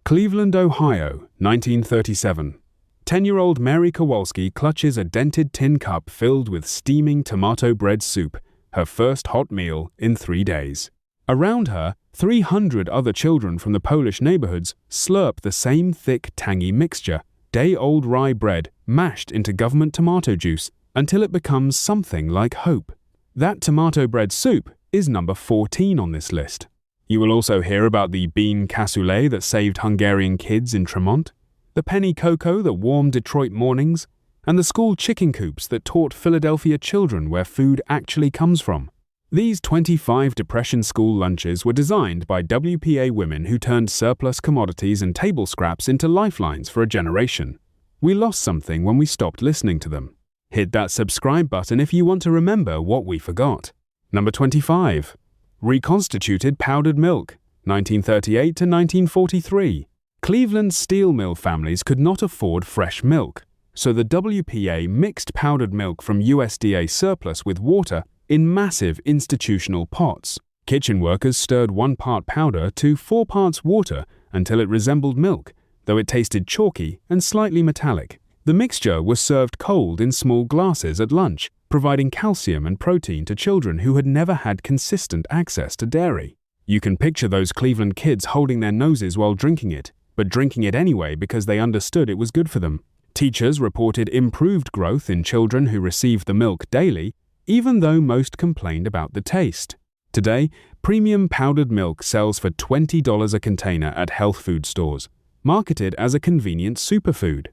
Cleveland, Ohio, 1937. 10-year-old Mary Kowalski clutches a dented tin cup filled with steaming tomato bread soup, her first hot meal in 3 days. Around her, 300 other children from the Polish neighborhoods slurp the same thick, tangy mixture, day-old rye bread mashed into government tomato juice until it becomes something like hope. That tomato bread soup is number 14 on this list. You will also hear about the bean cassoulet that saved Hungarian kids in Tremont, the penny cocoa that warmed Detroit mornings, and the school chicken coops that taught Philadelphia children where food actually comes from. These 25 Depression school lunches were designed by WPA women who turned surplus commodities and table scraps into lifelines for a generation. We lost something when we stopped listening to them. Hit that subscribe button if you want to remember what we forgot. Number 25. Reconstituted powdered milk, 1938 to 1943. Cleveland's steel mill families could not afford fresh milk, so the WPA mixed powdered milk from USDA surplus with water in massive institutional pots. Kitchen workers stirred 1 part powder to 4 parts water until it resembled milk, though it tasted chalky and slightly metallic. The mixture was served cold in small glasses at lunch, providing calcium and protein to children who had never had consistent access to dairy. You can picture those Cleveland kids holding their noses while drinking it, but drinking it anyway because they understood it was good for them. Teachers reported improved growth in children who received the milk daily, even though most complained about the taste. Today, premium powdered milk sells for $20 a container at health food stores, marketed as a convenient superfood.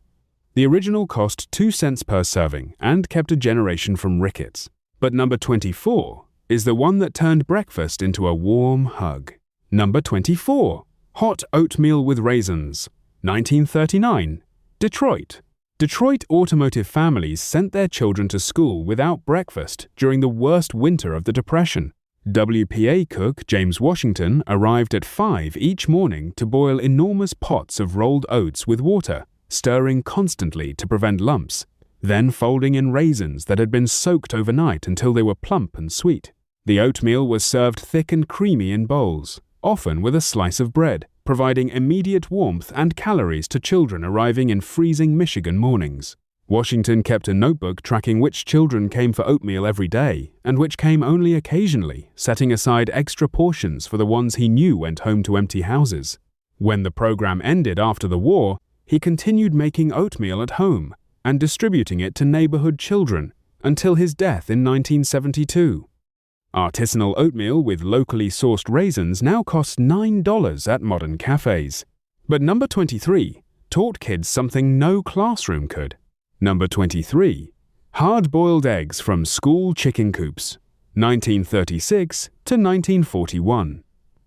The original cost 2 cents per serving and kept a generation from rickets. But number 24 is the one that turned breakfast into a warm hug. Number 24. Hot oatmeal with raisins, 1939. Detroit. Detroit automotive families sent their children to school without breakfast during the worst winter of the Depression. WPA cook James Washington arrived at 5 each morning to boil enormous pots of rolled oats with water, stirring constantly to prevent lumps, then folding in raisins that had been soaked overnight until they were plump and sweet. The oatmeal was served thick and creamy in bowls, often with a slice of bread, providing immediate warmth and calories to children arriving in freezing Michigan mornings. Washington kept a notebook tracking which children came for oatmeal every day and which came only occasionally, setting aside extra portions for the ones he knew went home to empty houses. When the program ended after the war, he continued making oatmeal at home and distributing it to neighborhood children until his death in 1972. Artisanal oatmeal with locally sourced raisins now costs $9 at modern cafes. But number 23 taught kids something no classroom could. Number 23. Hard-boiled eggs from school chicken coops, 1936 to 1941.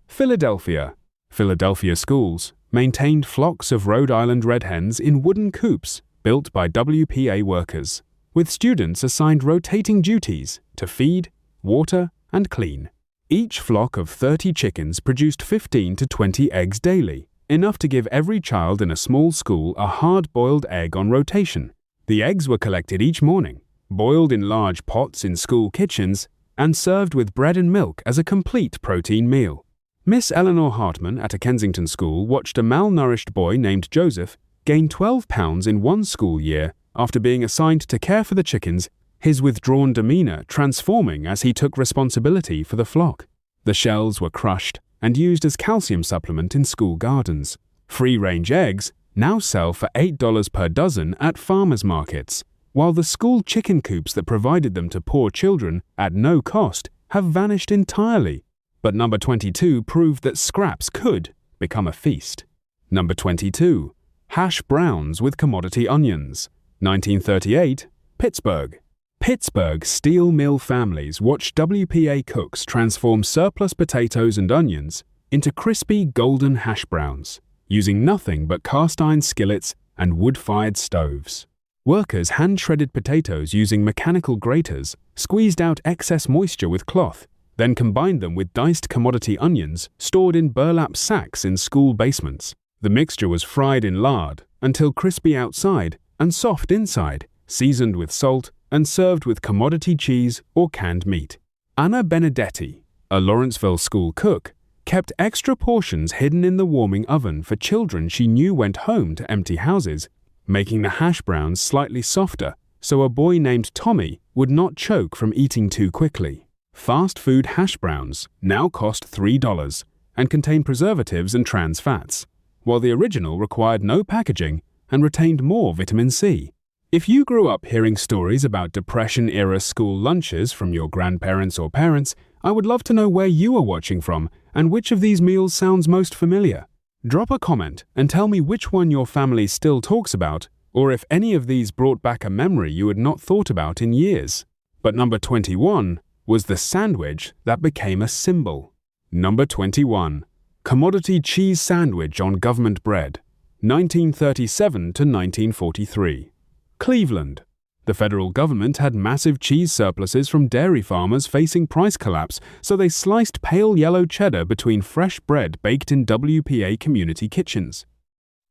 Philadelphia. Philadelphia schools maintained flocks of Rhode Island red hens in wooden coops built by WPA workers, with students assigned rotating duties to feed, water, and clean. Each flock of 30 chickens produced 15 to 20 eggs daily, enough to give every child in a small school a hard-boiled egg on rotation. The eggs were collected each morning, boiled in large pots in school kitchens, and served with bread and milk as a complete protein meal. Miss Eleanor Hartman at a Kensington school watched a malnourished boy named Joseph gain 12 pounds in one school year after being assigned to care for the chickens, his withdrawn demeanor transforming as he took responsibility for the flock. The shells were crushed and used as calcium supplement in school gardens. Free-range eggs now sell for $8 per dozen at farmers markets, while the school chicken coops that provided them to poor children at no cost have vanished entirely. But number 22 proved that scraps could become a feast. Number 22. Hash browns with commodity onions, 1938, Pittsburgh. Pittsburgh steel mill families watched WPA cooks transform surplus potatoes and onions into crispy golden hash browns, using nothing but cast-iron skillets and wood-fired stoves. Workers hand-shredded potatoes using mechanical graters, squeezed out excess moisture with cloth, then combined them with diced commodity onions stored in burlap sacks in school basements. The mixture was fried in lard until crispy outside and soft inside, seasoned with salt, and served with commodity cheese or canned meat. Anna Benedetti, a Lawrenceville school cook, kept extra portions hidden in the warming oven for children she knew went home to empty houses, making the hash browns slightly softer so a boy named Tommy would not choke from eating too quickly. Fast food hash browns now cost $3 and contain preservatives and trans fats, while the original required no packaging and retained more vitamin C. If you grew up hearing stories about Depression-era school lunches from your grandparents or parents, I would love to know where you are watching from and which of these meals sounds most familiar. Drop a comment and tell me which one your family still talks about, or if any of these brought back a memory you had not thought about in years. But number 21 was the sandwich that became a symbol. Number 21. Commodity cheese sandwich on government bread, 1937 to 1943. Cleveland. The federal government had massive cheese surpluses from dairy farmers facing price collapse, so they sliced pale yellow cheddar between fresh bread baked in WPA community kitchens.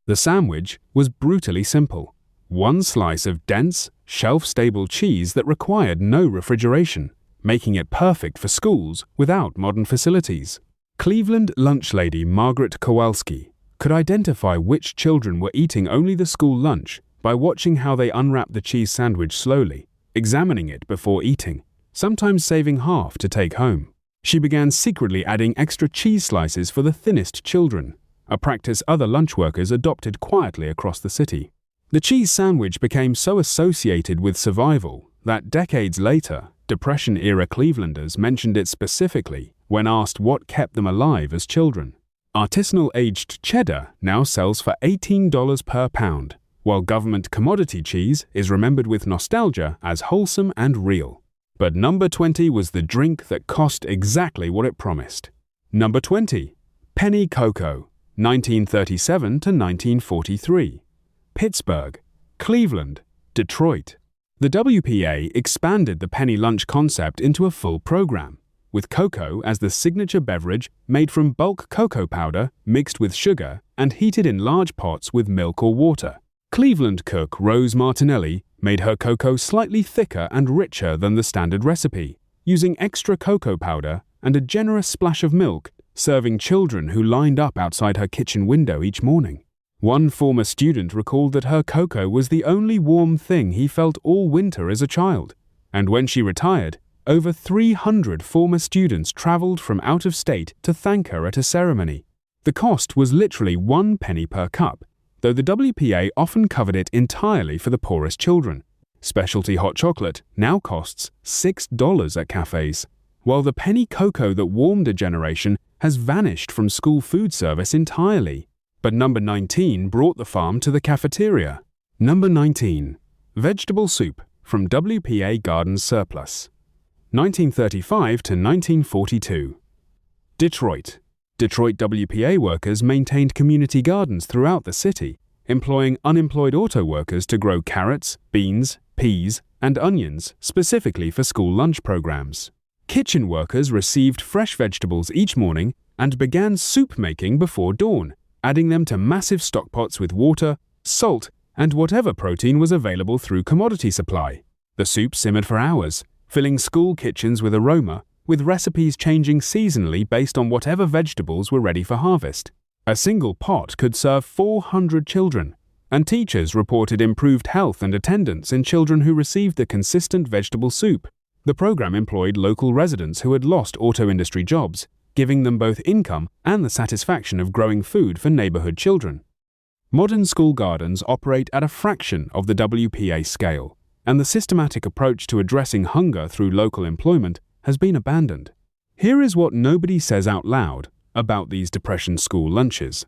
The sandwich was brutally simple. One slice of dense, shelf-stable cheese that required no refrigeration, making it perfect for schools without modern facilities. Cleveland lunch lady Margaret Kowalski could identify which children were eating only the school lunch by watching how they unwrapped the cheese sandwich slowly, examining it before eating, sometimes saving half to take home. She began secretly adding extra cheese slices for the thinnest children, a practice other lunch workers adopted quietly across the city. The cheese sandwich became so associated with survival that decades later, Depression-era Clevelanders mentioned it specifically when asked what kept them alive as children. Artisanal aged cheddar now sells for $18 per pound, while government commodity cheese is remembered with nostalgia as wholesome and real. But number 20 was the drink that cost exactly what it promised. Number 20. Penny Cocoa, 1937 to 1943. Pittsburgh, Cleveland, Detroit. The WPA expanded the penny lunch concept into a full program, with cocoa as the signature beverage made from bulk cocoa powder mixed with sugar and heated in large pots with milk or water. Cleveland cook Rose Martinelli made her cocoa slightly thicker and richer than the standard recipe, using extra cocoa powder and a generous splash of milk, serving children who lined up outside her kitchen window each morning. One former student recalled that her cocoa was the only warm thing he felt all winter as a child, and when she retired, over 300 former students traveled from out of state to thank her at a ceremony. The cost was literally 1 penny per cup, though the WPA often covered it entirely for the poorest children. Specialty hot chocolate now costs $6 at cafes, while the penny cocoa that warmed a generation has vanished from school food service entirely. But number 19 brought the farm to the cafeteria. Number 19. Vegetable soup from WPA Garden Surplus, 1935 to 1942. Detroit. Detroit WPA workers maintained community gardens throughout the city, employing unemployed auto workers to grow carrots, beans, peas, and onions specifically for school lunch programs. Kitchen workers received fresh vegetables each morning and began soup making before dawn, adding them to massive stockpots with water, salt, and whatever protein was available through commodity supply. The soup simmered for hours, filling school kitchens with aroma, with recipes changing seasonally based on whatever vegetables were ready for harvest. A single pot could serve 400 children, and teachers reported improved health and attendance in children who received the consistent vegetable soup. The program employed local residents who had lost auto industry jobs, giving them both income and the satisfaction of growing food for neighborhood children. Modern school gardens operate at a fraction of the WPA scale, and the systematic approach to addressing hunger through local employment has been abandoned. Here is what nobody says out loud about these Depression school lunches.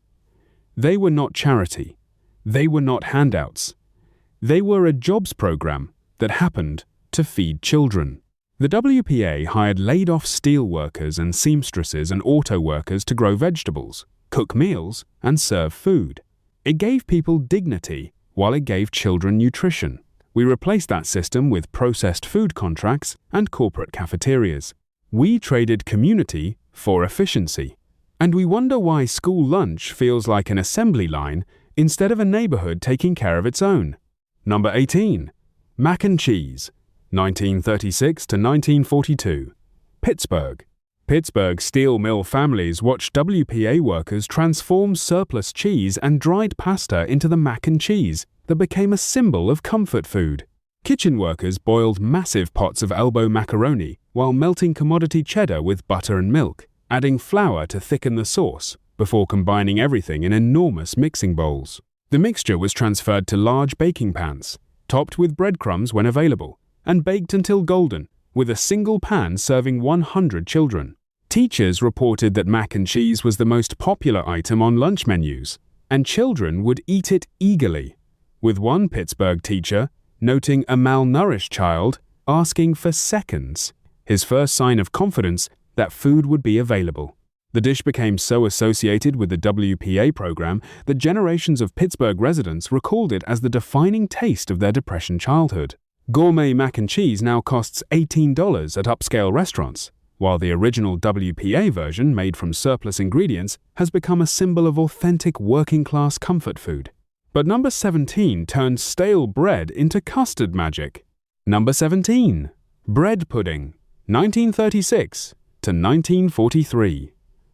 They were not charity. They were not handouts. They were a jobs program that happened to feed children. The WPA hired laid-off steel workers and seamstresses and auto workers to grow vegetables, cook meals, and serve food. It gave people dignity while it gave children nutrition. We replaced that system with processed food contracts and corporate cafeterias. We traded community for efficiency. And we wonder why school lunch feels like an assembly line instead of a neighborhood taking care of its own. Number 18. Mac and cheese, 1936 to 1942. Pittsburgh. Pittsburgh steel mill families watched WPA workers transform surplus cheese and dried pasta into the mac and cheese that became a symbol of comfort food. Kitchen workers boiled massive pots of elbow macaroni while melting commodity cheddar with butter and milk, adding flour to thicken the sauce, before combining everything in enormous mixing bowls. The mixture was transferred to large baking pans, topped with breadcrumbs when available, and baked until golden, with a single pan serving 100 children. Teachers reported that mac and cheese was the most popular item on lunch menus, and children would eat it eagerly, with one Pittsburgh teacher noting a malnourished child asking for seconds, his first sign of confidence that food would be available. The dish became so associated with the WPA program that generations of Pittsburgh residents recalled it as the defining taste of their Depression childhood. Gourmet mac and cheese now costs $18 at upscale restaurants, while the original WPA version, made from surplus ingredients, has become a symbol of authentic working-class comfort food. But number 17 turned stale bread into custard magic. Number 17. Bread pudding, 1936 to 1943.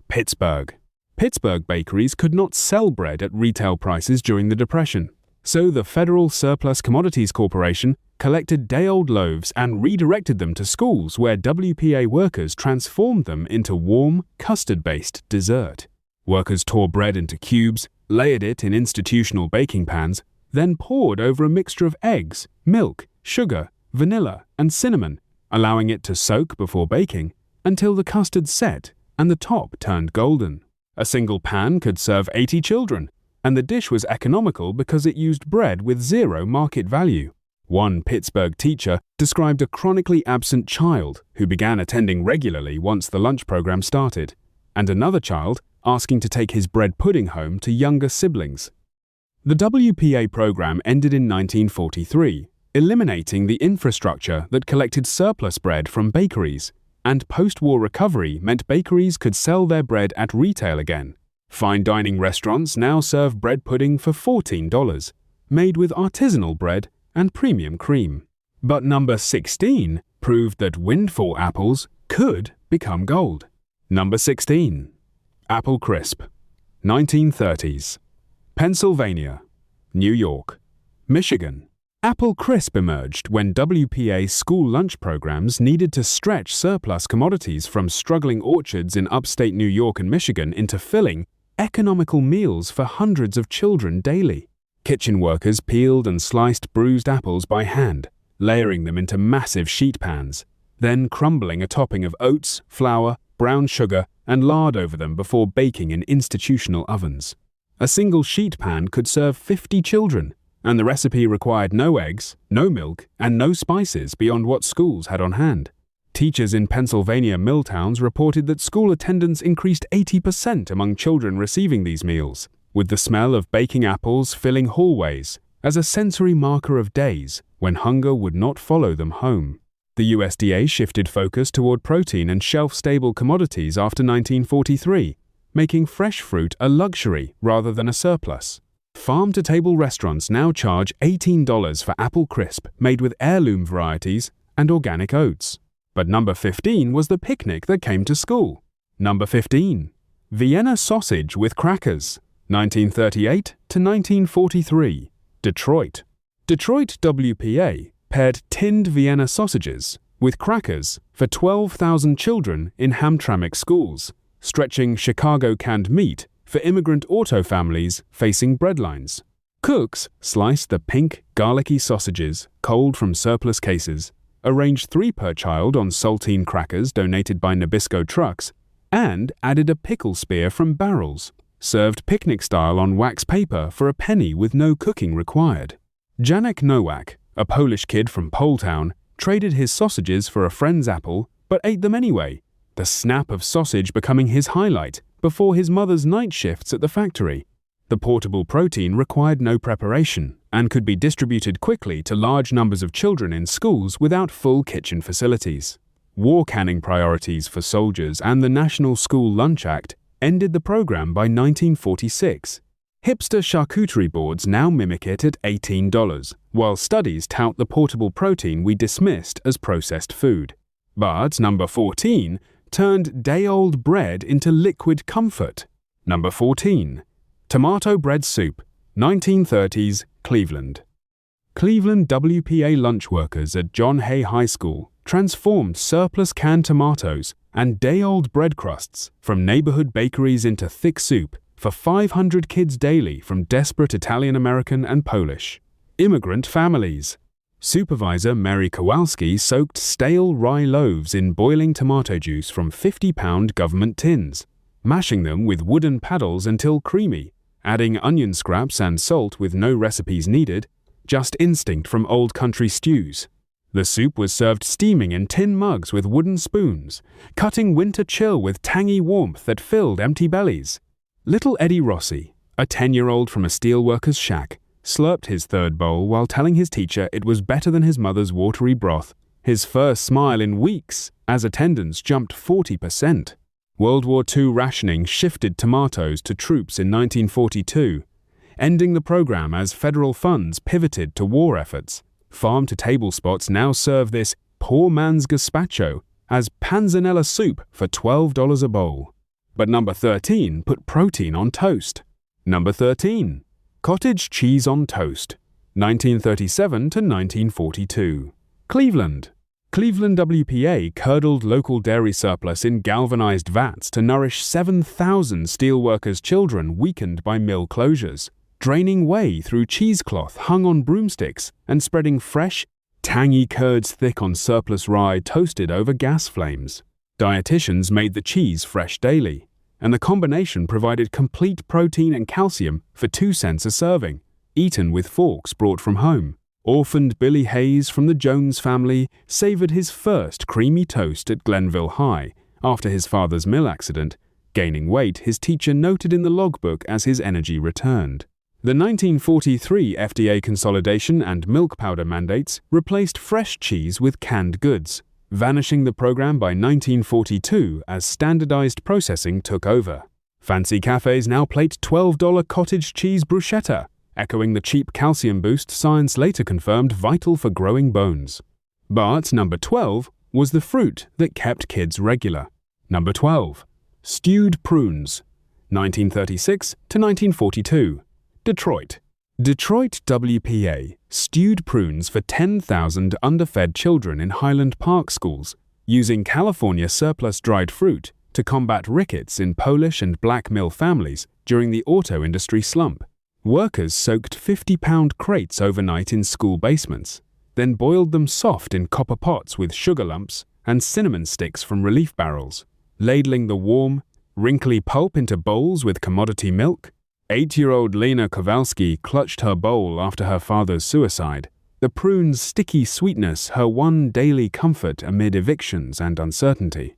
Pittsburgh. Pittsburgh bakeries could not sell bread at retail prices during the Depression, so the Federal Surplus Commodities Corporation collected day-old loaves and redirected them to schools where WPA workers transformed them into warm, custard-based dessert. Workers tore bread into cubes, layered it in institutional baking pans, then poured over a mixture of eggs, milk, sugar, vanilla, and cinnamon, allowing it to soak before baking until the custard set and the top turned golden. A single pan could serve 80 children, and the dish was economical because it used bread with zero market value. One Pittsburgh teacher described a chronically absent child who began attending regularly once the lunch program started, and another child asking to take his bread pudding home to younger siblings. The WPA program ended in 1943, eliminating the infrastructure that collected surplus bread from bakeries, and post-war recovery meant bakeries could sell their bread at retail again. Fine dining restaurants now serve bread pudding for $14, made with artisanal bread and premium cream. But number 16 proved that windfall apples could become gold. Number 16. Apple Crisp, 1930s. Pennsylvania, New York, Michigan. Apple Crisp emerged when WPA school lunch programs needed to stretch surplus commodities from struggling orchards in upstate New York and Michigan into filling, economical meals for hundreds of children daily. Kitchen workers peeled and sliced bruised apples by hand, layering them into massive sheet pans, then crumbling a topping of oats, flour, brown sugar, and lard over them before baking in institutional ovens. A single sheet pan could serve 50 children, and the recipe required no eggs, no milk, and no spices beyond what schools had on hand. Teachers in Pennsylvania mill towns reported that school attendance increased 80% among children receiving these meals, with the smell of baking apples filling hallways as a sensory marker of days when hunger would not follow them home. The USDA shifted focus toward protein and shelf-stable commodities after 1943, making fresh fruit a luxury rather than a surplus. Farm-to-table restaurants now charge $18 for Apple Crisp made with heirloom varieties and organic oats. But number 15 was the picnic that came to school. Number 15. Vienna sausage with crackers, 1938 to 1943. Detroit. Detroit WPA paired tinned Vienna sausages with crackers for 12,000 children in Hamtramck schools, stretching Chicago canned meat for immigrant auto families facing breadlines. Cooks sliced the pink, garlicky sausages, cold from surplus cases, arranged 3 per child on saltine crackers donated by Nabisco trucks, and added a pickle spear from barrels, served picnic-style on wax paper for a penny with no cooking required. Janek Nowak, a Polish kid from Poletown, traded his sausages for a friend's apple, but ate them anyway, the snap of sausage becoming his highlight before his mother's night shifts at the factory. The portable protein required no preparation and could be distributed quickly to large numbers of children in schools without full kitchen facilities. War canning priorities for soldiers and the National School Lunch Act ended the program by 1946. Hipster charcuterie boards now mimic it at $18, while studies tout the portable protein we dismissed as processed food. But number 14 turned day-old bread into liquid comfort. Number 14. Tomato bread soup, 1930s, Cleveland. Cleveland WPA lunch workers at John Hay High School transformed surplus canned tomatoes and day-old bread crusts from neighborhood bakeries into thick soup for 500 kids daily from desperate Italian-American and Polish immigrant families. Supervisor Mary Kowalski soaked stale rye loaves in boiling tomato juice from 50-pound government tins, mashing them with wooden paddles until creamy, adding onion scraps and salt with no recipes needed, just instinct from old country stews. The soup was served steaming in tin mugs with wooden spoons, cutting winter chill with tangy warmth that filled empty bellies. Little Eddie Rossi, a 10-year-old from a steelworker's shack, slurped his third bowl while telling his teacher it was better than his mother's watery broth, his first smile in weeks as attendance jumped 40%. World War II rationing shifted tomatoes to troops in 1942, ending the program as federal funds pivoted to war efforts. Farm-to-table spots now serve this poor man's gazpacho as panzanella soup for $12 a bowl. But number 13 put protein on toast. Number 13. Cottage cheese on toast, 1937 to 1942. Cleveland. Cleveland WPA curdled local dairy surplus in galvanized vats to nourish 7,000 steelworkers' children weakened by mill closures, draining whey through cheesecloth hung on broomsticks and spreading fresh, tangy curds thick on surplus rye toasted over gas flames. Dietitians made the cheese fresh daily, and the combination provided complete protein and calcium for 2 cents a serving, eaten with forks brought from home. Orphaned Billy Hayes from the Jones family savored his first creamy toast at Glenville High after his father's mill accident, gaining weight his teacher noted in the logbook as his energy returned. The 1943 FDA consolidation and milk powder mandates replaced fresh cheese with canned goods, vanishing the program by 1942 as standardized processing took over. Fancy cafes now plate $12 cottage cheese bruschetta, echoing the cheap calcium boost science later confirmed vital for growing bones. But number 12 was the fruit that kept kids regular. Number 12. Stewed prunes, 1936 to 1942. Detroit. Detroit WPA stewed prunes for 10,000 underfed children in Highland Park schools, using California surplus dried fruit to combat rickets in Polish and black mill families during the auto industry slump. Workers soaked 50-pound crates overnight in school basements, then boiled them soft in copper pots with sugar lumps and cinnamon sticks from relief barrels, ladling the warm, wrinkly pulp into bowls with commodity milk. 8-year-old Lena Kowalski clutched her bowl after her father's suicide, the prune's sticky sweetness her one daily comfort amid evictions and uncertainty.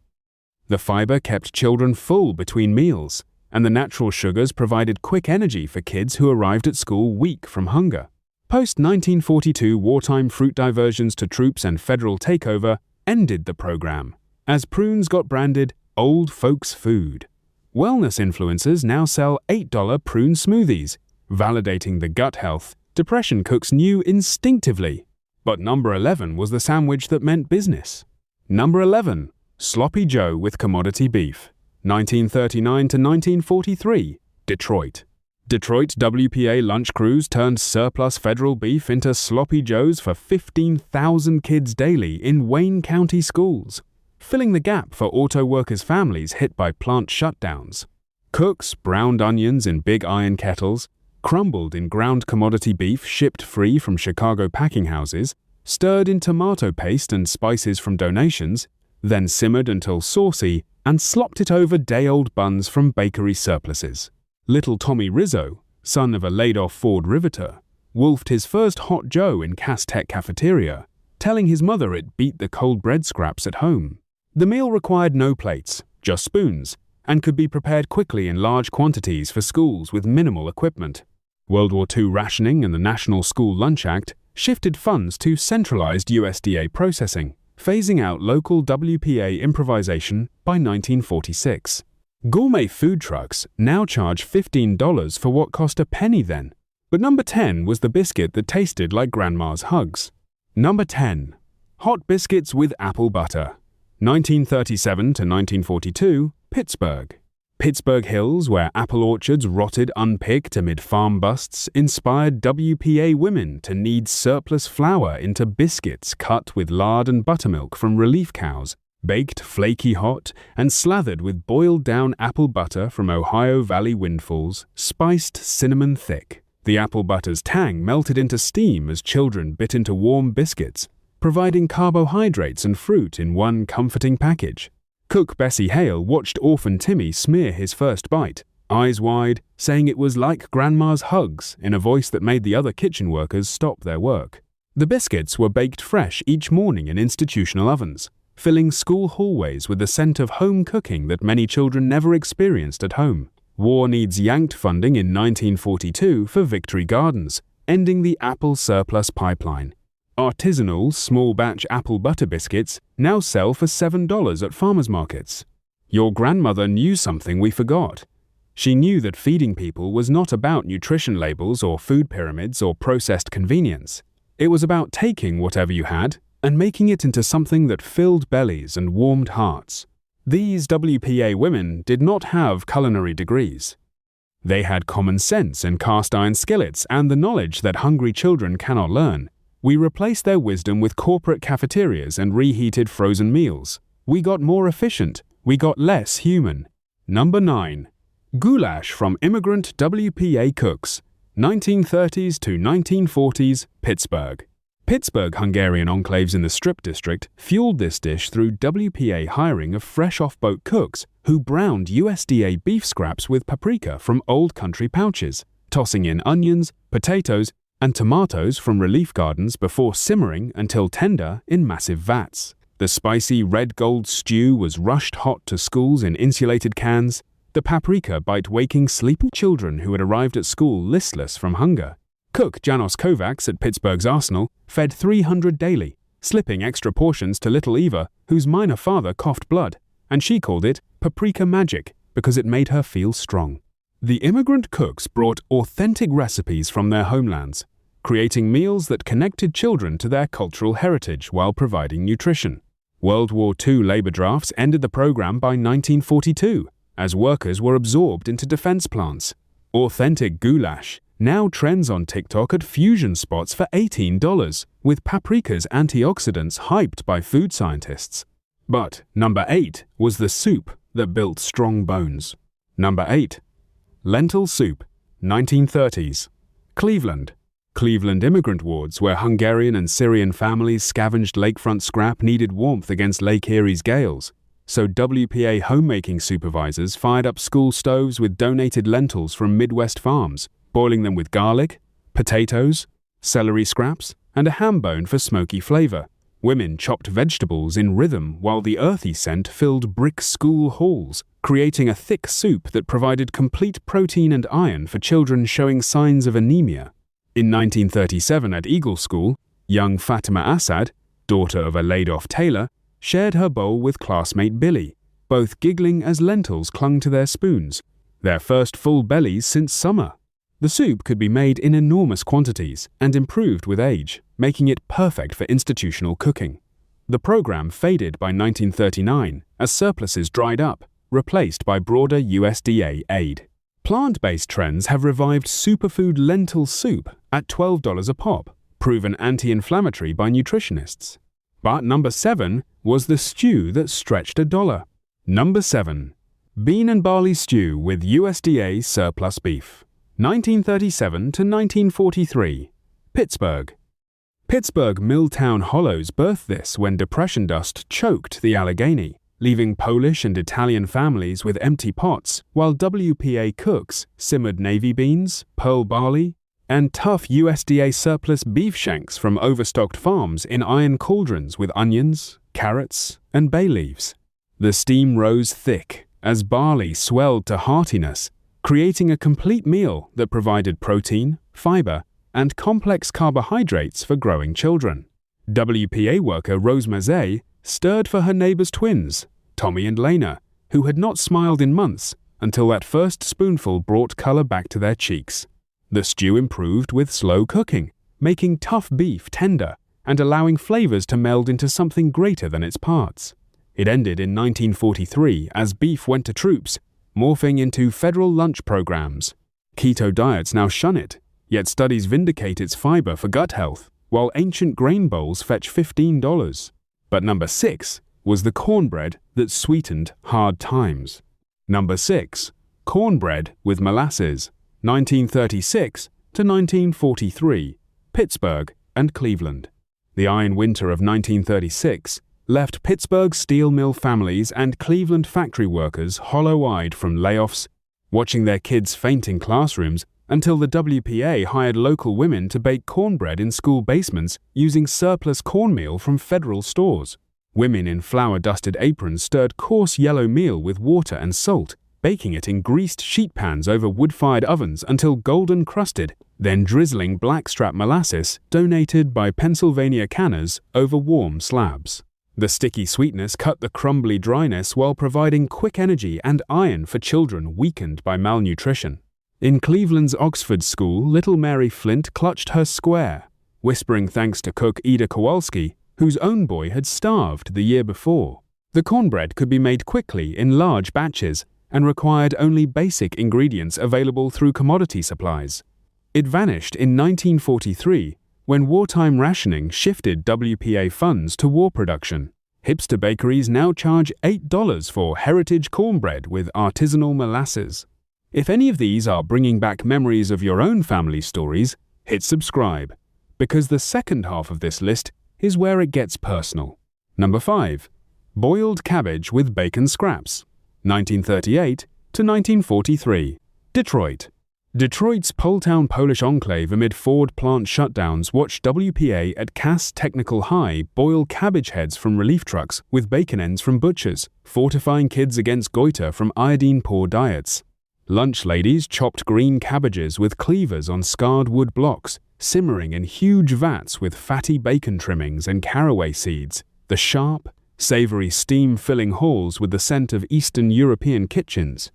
The fiber kept children full between meals, and the natural sugars provided quick energy for kids who arrived at school weak from hunger. Post-1942 wartime fruit diversions to troops and federal takeover ended the program, as prunes got branded old folks' food. Wellness influencers now sell $8 prune smoothies, validating the gut health depression cooks knew instinctively. But number 11 was the sandwich that meant business. Number 11. Sloppy Joe with commodity beef, 1939 to 1943, Detroit. Detroit WPA lunch crews turned surplus federal beef into Sloppy Joes for 15,000 kids daily in Wayne County schools, filling the gap for auto workers' families hit by plant shutdowns. Cooks browned onions in big iron kettles, crumbled in ground commodity beef shipped free from Chicago packing houses, stirred in tomato paste and spices from donations, then simmered until saucy, and slopped it over day-old buns from bakery surpluses. Little Tommy Rizzo, son of a laid-off Ford riveter, wolfed his first hot Joe in Castech cafeteria, telling his mother it beat the cold bread scraps at home. The meal required no plates, just spoons, and could be prepared quickly in large quantities for schools with minimal equipment. World War II rationing and the National School Lunch Act shifted funds to centralized USDA processing, phasing out local WPA improvisation by 1946. Gourmet food trucks now charge $15 for what cost a penny then. But number 10 was the biscuit that tasted like Grandma's hugs. Number 10. Hot biscuits with apple butter, 1937 to 1942, Pittsburgh. Pittsburgh Hills, where apple orchards rotted unpicked amid farm busts, inspired WPA women to knead surplus flour into biscuits cut with lard and buttermilk from relief cows, baked flaky hot, and slathered with boiled-down apple butter from Ohio Valley windfalls, spiced cinnamon thick. The apple butter's tang melted into steam as children bit into warm biscuits, providing carbohydrates and fruit in one comforting package. Cook Bessie Hale watched orphan Timmy smear his first bite, eyes wide, saying it was like Grandma's hugs in a voice that made the other kitchen workers stop their work. The biscuits were baked fresh each morning in institutional ovens, filling school hallways with the scent of home cooking that many children never experienced at home. War Needs yanked funding in 1942 for Victory Gardens, ending the apple surplus pipeline. Artisanal, small-batch apple butter biscuits now sell for $7 at farmers markets. Your grandmother knew something we forgot. She knew that feeding people was not about nutrition labels or food pyramids or processed convenience. It was about taking whatever you had and making it into something that filled bellies and warmed hearts. These WPA women did not have culinary degrees. They had common sense and cast-iron skillets and the knowledge that hungry children cannot learn. We replaced their wisdom with corporate cafeterias and reheated frozen meals. We got more efficient. We got less human. Number 9. Goulash from immigrant WPA cooks. 1930s to 1940s, Pittsburgh. Pittsburgh Hungarian enclaves in the Strip District fueled this dish through WPA hiring of fresh off-boat cooks who browned USDA beef scraps with paprika from old country pouches, tossing in onions, potatoes, and tomatoes from relief gardens before simmering until tender in massive vats. The spicy red gold stew was rushed hot to schools in insulated cans, the paprika bite-waking sleepy children who had arrived at school listless from hunger. Cook Janos Kovacs at Pittsburgh's Arsenal fed 300 daily, slipping extra portions to little Eva, whose minor father coughed blood, and she called it paprika magic because it made her feel strong. The immigrant cooks brought authentic recipes from their homelands, creating meals that connected children to their cultural heritage while providing nutrition. World War II labor drafts ended the program by 1942, as workers were absorbed into defense plants. Authentic goulash now trends on TikTok at fusion spots for $18, with paprika's antioxidants hyped by food scientists. But number 8 was the soup that built strong bones. Number 8. Lentil soup, 1930s. Cleveland. Cleveland immigrant wards, where Hungarian and Syrian families scavenged lakefront scrap, needed warmth against Lake Erie's gales. So WPA homemaking supervisors fired up school stoves with donated lentils from Midwest farms, boiling them with garlic, potatoes, celery scraps, and a ham bone for smoky flavor. Women chopped vegetables in rhythm while the earthy scent filled brick school halls, creating a thick soup that provided complete protein and iron for children showing signs of anemia. In 1937 at Eagle School, young Fatima Assad, daughter of a laid-off tailor, shared her bowl with classmate Billy, both giggling as lentils clung to their spoons, their first full bellies since summer. The soup could be made in enormous quantities and improved with age, making it perfect for institutional cooking. The program faded by 1939 as surpluses dried up, replaced by broader USDA aid. Plant-based trends have revived superfood lentil soup at $12 a pop, proven anti-inflammatory by nutritionists. But number 7 was the stew that stretched $1. Number 7. Bean and barley stew with USDA surplus beef. 1937 to 1943. Pittsburgh. Pittsburgh Milltown Hollows birthed this when depression dust choked the Allegheny, leaving Polish and Italian families with empty pots, while WPA cooks simmered navy beans, pearl barley, and tough USDA surplus beef shanks from overstocked farms in iron cauldrons with onions, carrots, and bay leaves. The steam rose thick as barley swelled to heartiness, creating a complete meal that provided protein, fiber, and complex carbohydrates for growing children. WPA worker Rose Mazet stirred for her neighbor's twins, Tommy and Lena, who had not smiled in months until that first spoonful brought color back to their cheeks. The stew improved with slow cooking, making tough beef tender and allowing flavors to meld into something greater than its parts. It ended in 1943 as beef went to troops, morphing into federal lunch programs. Keto diets now shun it, yet studies vindicate its fiber for gut health, while ancient grain bowls fetch $15. But number 6 was the cornbread that sweetened hard times. Number 6. Cornbread with molasses, 1936 to 1943, Pittsburgh and Cleveland. The iron winter of 1936 left Pittsburgh steel mill families and Cleveland factory workers hollow-eyed from layoffs, watching their kids faint in classrooms until the WPA hired local women to bake cornbread in school basements using surplus cornmeal from federal stores. Women in flour-dusted aprons stirred coarse yellow meal with water and salt, baking it in greased sheet pans over wood-fired ovens until golden crusted, then drizzling blackstrap molasses donated by Pennsylvania canners over warm slabs. The sticky sweetness cut the crumbly dryness while providing quick energy and iron for children weakened by malnutrition. In Cleveland's Oxford School, little Mary Flint clutched her square, whispering thanks to cook Ida Kowalski, whose own boy had starved the year before. The cornbread could be made quickly in large batches and required only basic ingredients available through commodity supplies. It vanished in 1943 when wartime rationing shifted WPA funds to war production. Hipster bakeries now charge $8 for heritage cornbread with artisanal molasses. If any of these are bringing back memories of your own family stories, hit subscribe, because the second half of this list is where it gets personal. Number 5. Boiled cabbage with bacon scraps, 1938 to 1943, Detroit. Detroit's Poletown Polish enclave amid Ford plant shutdowns watched WPA at Cass Technical High boil cabbage heads from relief trucks with bacon ends from butchers, fortifying kids against goiter from iodine-poor diets. Lunch ladies chopped green cabbages with cleavers on scarred wood blocks, simmering in huge vats with fatty bacon trimmings and caraway seeds, the sharp, savory steam filling halls with the scent of Eastern European kitchens.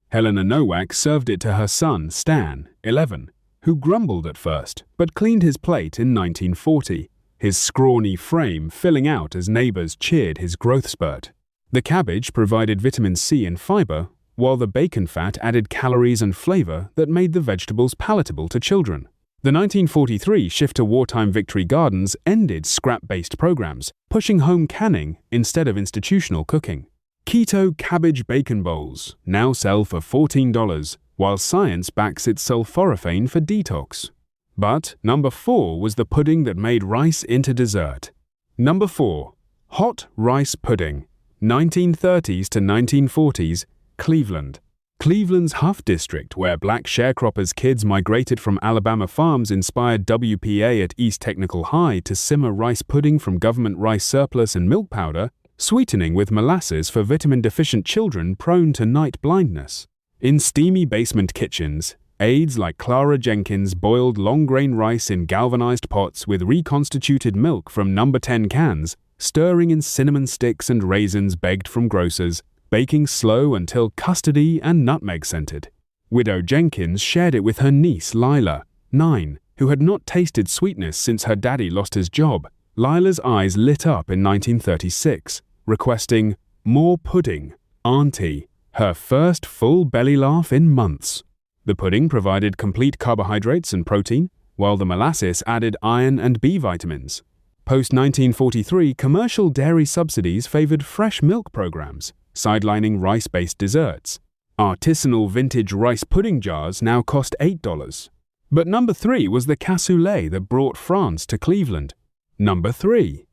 Helena Nowak served it to her son, Stan, 11, who grumbled at first, but cleaned his plate in 1940, his scrawny frame filling out as neighbors cheered his growth spurt. The cabbage provided vitamin C and fiber, while the bacon fat added calories and flavor that made the vegetables palatable to children. The 1943 shift to wartime Victory Gardens ended scrap-based programs, pushing home canning instead of institutional cooking. Keto cabbage bacon bowls now sell for $14, while science backs its sulforaphane for detox. But number 4 was the pudding that made rice into dessert. Number 4. Hot rice pudding, 1930s to 1940s, Cleveland. Cleveland's Huff District, where black sharecroppers' kids migrated from Alabama farms, inspired WPA at East Technical High to simmer rice pudding from government rice surplus and milk powder, sweetening with molasses for vitamin-deficient children prone to night blindness. In steamy basement kitchens, aides like Clara Jenkins boiled long-grain rice in galvanized pots with reconstituted milk from No. 10 cans, stirring in cinnamon sticks and raisins begged from grocers, baking slow until custardy and nutmeg-scented. Widow Jenkins shared it with her niece Lila, 9, who had not tasted sweetness since her daddy lost his job. Lila's eyes lit up in 1936, requesting more pudding, Auntie, her first full belly laugh in months. The pudding provided complete carbohydrates and protein, while the molasses added iron and B vitamins. Post-1943, commercial dairy subsidies favored fresh milk programs, sidelining rice-based desserts. Artisanal vintage rice pudding jars now cost $8. But number 3 was the cassoulet that brought France to Cleveland. Number 3.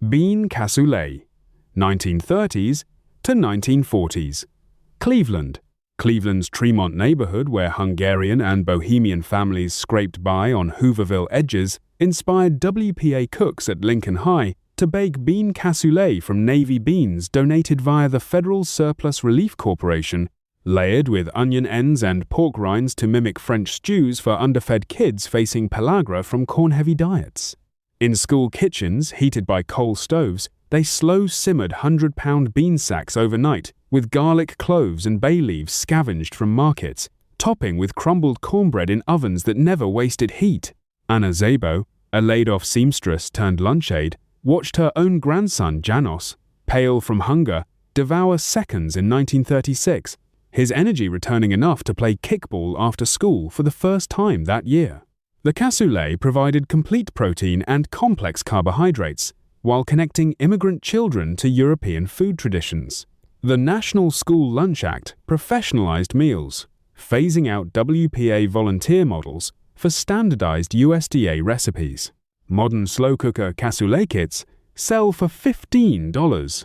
Bean cassoulet, 1930s to 1940s, Cleveland. Cleveland's Tremont neighborhood, where Hungarian and Bohemian families scraped by on Hooverville edges, inspired WPA cooks at Lincoln High to bake bean cassoulet from Navy beans donated via the Federal Surplus Relief Corporation, layered with onion ends and pork rinds to mimic French stews for underfed kids facing pellagra from corn-heavy diets. In school kitchens, heated by coal stoves, they slow-simmered 100-pound bean sacks overnight, with garlic, cloves, and bay leaves scavenged from markets, topping with crumbled cornbread in ovens that never wasted heat. Anna Szabo, a laid-off seamstress turned lunch aide, watched her own grandson, Janos, pale from hunger, devour seconds in 1936, his energy returning enough to play kickball after school for the first time that year. The cassoulet provided complete protein and complex carbohydrates, while connecting immigrant children to European food traditions. The National School Lunch Act professionalized meals, phasing out WPA volunteer models for standardized USDA recipes. Modern slow-cooker cassoulet kits sell for $15.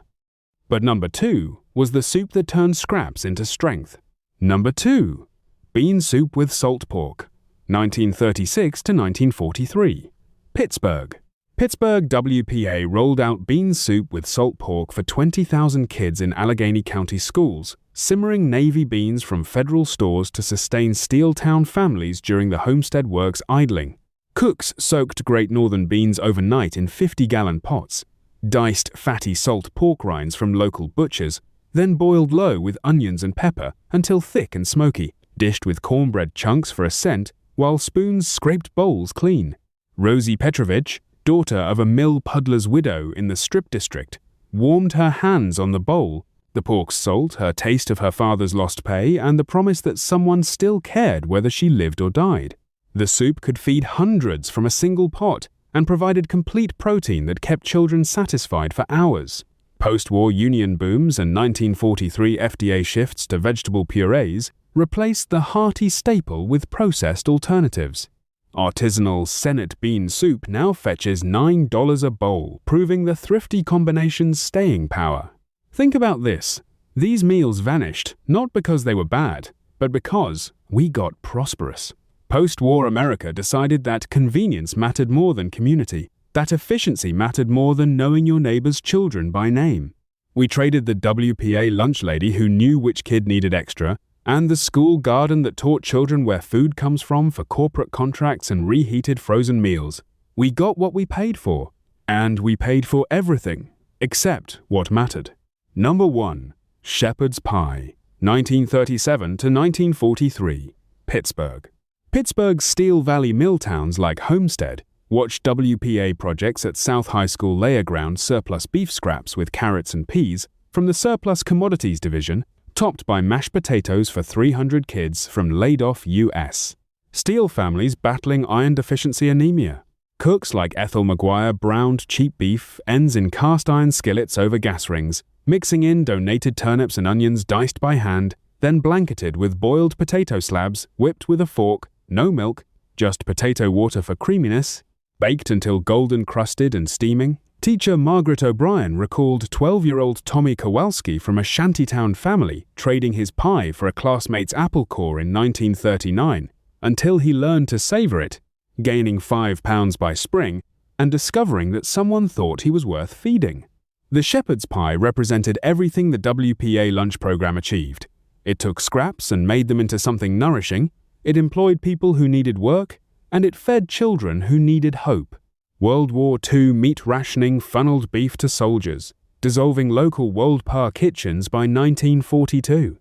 But number 2 was the soup that turned scraps into strength. Number 2. Bean soup with salt pork, 1936 to 1943. Pittsburgh. Pittsburgh WPA rolled out bean soup with salt pork for 20,000 kids in Allegheny County schools, simmering Navy beans from federal stores to sustain Steeltown families during the Homestead Works idling. Cooks soaked Great Northern beans overnight in 50-gallon pots, diced fatty salt pork rinds from local butchers, then boiled low with onions and pepper until thick and smoky, dished with cornbread chunks for a scent, while spoons scraped bowls clean. Rosie Petrovich, daughter of a mill puddler's widow in the Strip District, warmed her hands on the bowl, the pork's salt, her taste of her father's lost pay, and the promise that someone still cared whether she lived or died. The soup could feed hundreds from a single pot and provided complete protein that kept children satisfied for hours. Post-war union booms and 1943 FDA shifts to vegetable purees replaced the hearty staple with processed alternatives. Artisanal Senate bean soup now fetches $9 a bowl, proving the thrifty combination's staying power. Think about this. These meals vanished not because they were bad, but because we got prosperous. Post-war America decided that convenience mattered more than community, that efficiency mattered more than knowing your neighbor's children by name. We traded the WPA lunch lady who knew which kid needed extra, and the school garden that taught children where food comes from for corporate contracts and reheated frozen meals. We got what we paid for, and we paid for everything, except what mattered. Number 1. Shepherd's Pie, 1937 to 1943, Pittsburgh. Pittsburgh's Steel Valley mill towns like Homestead watched WPA projects at South High School layer ground surplus beef scraps with carrots and peas from the surplus commodities division, topped by mashed potatoes for 300 kids from laid-off U.S. Steel families battling iron deficiency anemia. Cooks like Ethel McGuire browned cheap beef, ends in cast-iron skillets over gas rings, mixing in donated turnips and onions diced by hand, then blanketed with boiled potato slabs, whipped with a fork, no milk, just potato water for creaminess, baked until golden crusted and steaming. Teacher Margaret O'Brien recalled 12-year-old Tommy Kowalski from a shantytown family trading his pie for a classmate's apple core in 1939 until he learned to savor it, gaining 5 pounds by spring and discovering that someone thought he was worth feeding. The shepherd's pie represented everything the WPA lunch program achieved. It took scraps and made them into something nourishing, it employed people who needed work, and it fed children who needed hope. World War II meat rationing funneled beef to soldiers, dissolving local World Par kitchens by 1942.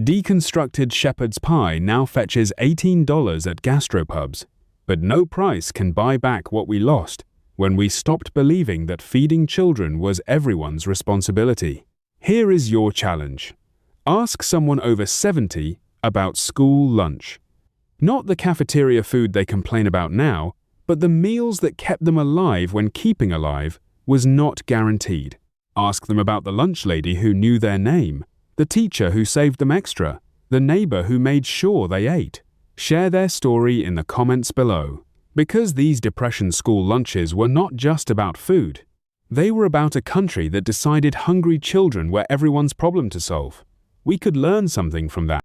Deconstructed shepherd's pie now fetches $18 at gastropubs, but no price can buy back what we lost when we stopped believing that feeding children was everyone's responsibility. Here is your challenge. Ask someone over 70 about school lunch. Not the cafeteria food they complain about now, but the meals that kept them alive when keeping alive was not guaranteed. Ask them about the lunch lady who knew their name, the teacher who saved them extra, the neighbor who made sure they ate. Share their story in the comments below. Because these Depression school lunches were not just about food. They were about a country that decided hungry children were everyone's problem to solve. We could learn something from that.